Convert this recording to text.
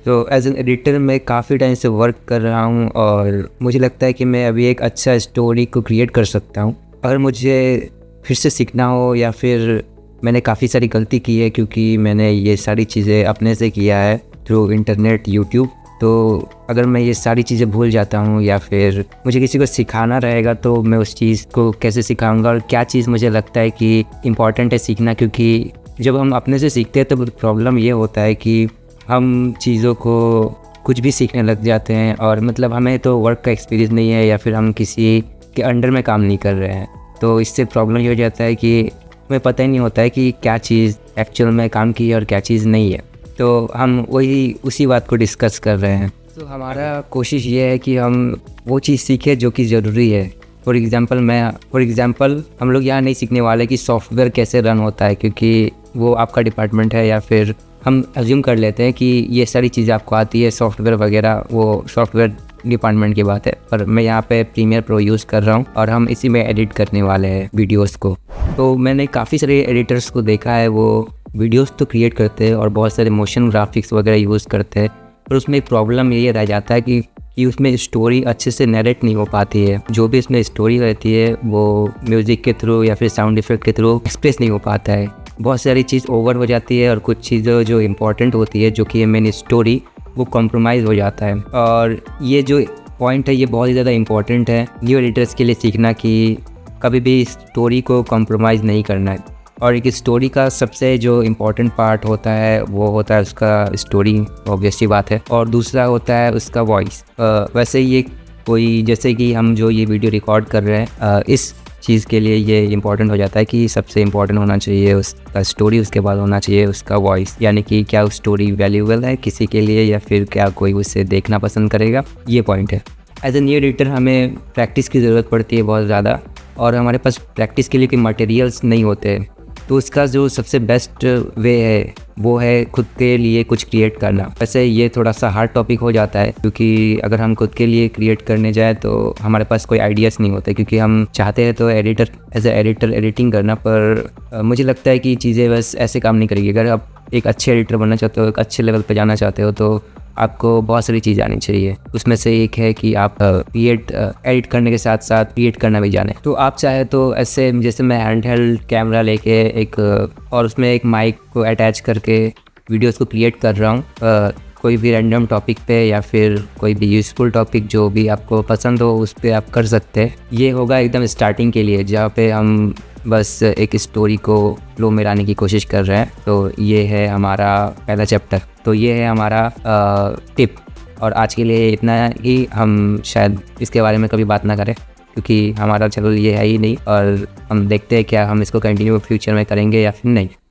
तो as an editor मैं काफ़ी टाइम से वर्क कर रहा हूँ और मुझे लगता है कि मैं अभी एक अच्छा स्टोरी को क्रिएट कर सकता हूँ। अगर मुझे फिर से सीखना हो या फिर मैंने काफ़ी सारी गलती की है क्योंकि मैंने ये सारी चीज़ें अपने से किया है थ्रू इंटरनेट, यूट्यूब। तो अगर मैं ये सारी चीज़ें भूल जाता हूँ या फिर मुझे किसी को सिखाना रहेगा तो मैं उस चीज़ को कैसे सिखाऊंगा और क्या चीज़ मुझे लगता है कि इम्पॉर्टेंट है सीखना। क्योंकि जब हम अपने से सीखते हैं तो प्रॉब्लम ये होता है कि हम चीज़ों को कुछ भी सीखने लग जाते हैं और मतलब हमें तो वर्क का एक्सपीरियंस नहीं है या फिर हम किसी के अंडर में काम नहीं कर रहे हैं। तो इससे प्रॉब्लम ये हो जाता है कि हमें पता ही नहीं होता है कि क्या चीज़ एक्चुअल में काम की है और क्या चीज़ नहीं है। तो हम उसी बात को डिस्कस कर रहे हैं। तो हमारा कोशिश ये है कि हम वो चीज़ सीखें जो कि ज़रूरी है। फॉर एग्ज़ाम्पल हम लोग यहाँ नहीं सीखने वाले कि सॉफ्टवेयर कैसे रन होता है, क्योंकि वो आपका डिपार्टमेंट है, या फिर हम अज्यूम कर लेते हैं कि ये सारी चीज़ें आपको आती है, सॉफ्टवेयर वगैरह वो सॉफ्टवेयर डिपार्टमेंट की बात है। पर मैं यहाँ पे प्रीमियर प्रो यूज़ कर रहा हूँ और हम इसी में एडिट करने वाले हैं वीडियोस को। तो मैंने काफ़ी सारे एडिटर्स को देखा है, वो वीडियोस तो क्रिएट करते हैं और बहुत सारे मोशन ग्राफिक्स वगैरह यूज़ करते हैं, पर उसमें एक प्रॉब्लम ये रह जाता है कि उसमें स्टोरी अच्छे से नरेट नहीं हो पाती है। जो भी इसमें स्टोरी रहती है वो म्यूज़िक के थ्रू या फिर साउंड इफेक्ट के थ्रू एक्सप्रेस नहीं हो पाता है। बहुत सारी चीज़ ओवर हो जाती है और कुछ चीज़ें जो इम्पोर्टेंट होती है, जो कि मेन स्टोरी, वो कॉम्प्रोमाइज़ हो जाता है। और ये जो पॉइंट है ये बहुत ही ज़्यादा इम्पॉर्टेंट है न्यू एडिटर्स के लिए सीखना, कि कभी भी स्टोरी को कॉम्प्रोमाइज़ नहीं करना है। और एक स्टोरी का सबसे जो इम्पोर्टेंट पार्ट होता है वो होता है उसका स्टोरी, ऑब्वियस सी बात है, और दूसरा होता है उसका वॉइस। वैसे ये कोई, जैसे कि हम जो ये वीडियो रिकॉर्ड कर रहे हैं, इस चीज़ के लिए ये इम्पॉर्टेंट हो जाता है कि सबसे इम्पॉर्टेंट होना चाहिए उसका स्टोरी, उसके बाद होना चाहिए उसका वॉइस। यानी कि क्या उस स्टोरी वैल्यूएबल है किसी के लिए या फिर क्या कोई उसे देखना पसंद करेगा, ये पॉइंट है। एज ए न्यू एडिटर हमें प्रैक्टिस की ज़रूरत पड़ती है बहुत ज़्यादा, और हमारे पास प्रैक्टिस के लिए कोई मटेरियल्स नहीं होते। तो उसका जो सबसे बेस्ट वे है वो है खुद के लिए कुछ क्रिएट करना। वैसे ये थोड़ा सा हार्ड टॉपिक हो जाता है, क्योंकि अगर हम खुद के लिए क्रिएट करने जाए तो हमारे पास कोई आइडियाज़ नहीं होते, क्योंकि हम चाहते हैं तो एज ए एडिटर एडिटिंग करना, पर मुझे लगता है कि चीज़ें बस ऐसे काम नहीं करेगी। अगर आप एक अच्छे एडिटर बनना चाहते हो, एक अच्छे लेवल पर जाना चाहते हो, तो आपको बहुत सारी चीज़ आनी चाहिए। उसमें से एक है कि आप एडिट करने के साथ साथ क्रिएट करना भी जाने। तो आप चाहे तो ऐसे, जैसे मैं हैंड हेल्ड कैमरा लेके और उसमें एक माइक को अटैच करके वीडियोस को क्रिएट कर रहा हूँ, कोई भी रैंडम टॉपिक पे या फिर कोई भी यूज़फुल टॉपिक जो भी आपको पसंद हो उस पर आप कर सकते हैं। ये होगा एकदम स्टार्टिंग के लिए, जहाँ पे हम बस एक स्टोरी को फ्लो में लाने की कोशिश कर रहे हैं। तो ये है हमारा पहला चैप्टर, तो ये है हमारा टिप। और आज के लिए इतना ही, हम शायद इसके बारे में कभी बात ना करें क्योंकि हमारा चैनल ये है ही नहीं, और हम देखते हैं क्या हम इसको कंटिन्यू फ्यूचर में करेंगे या फिर नहीं।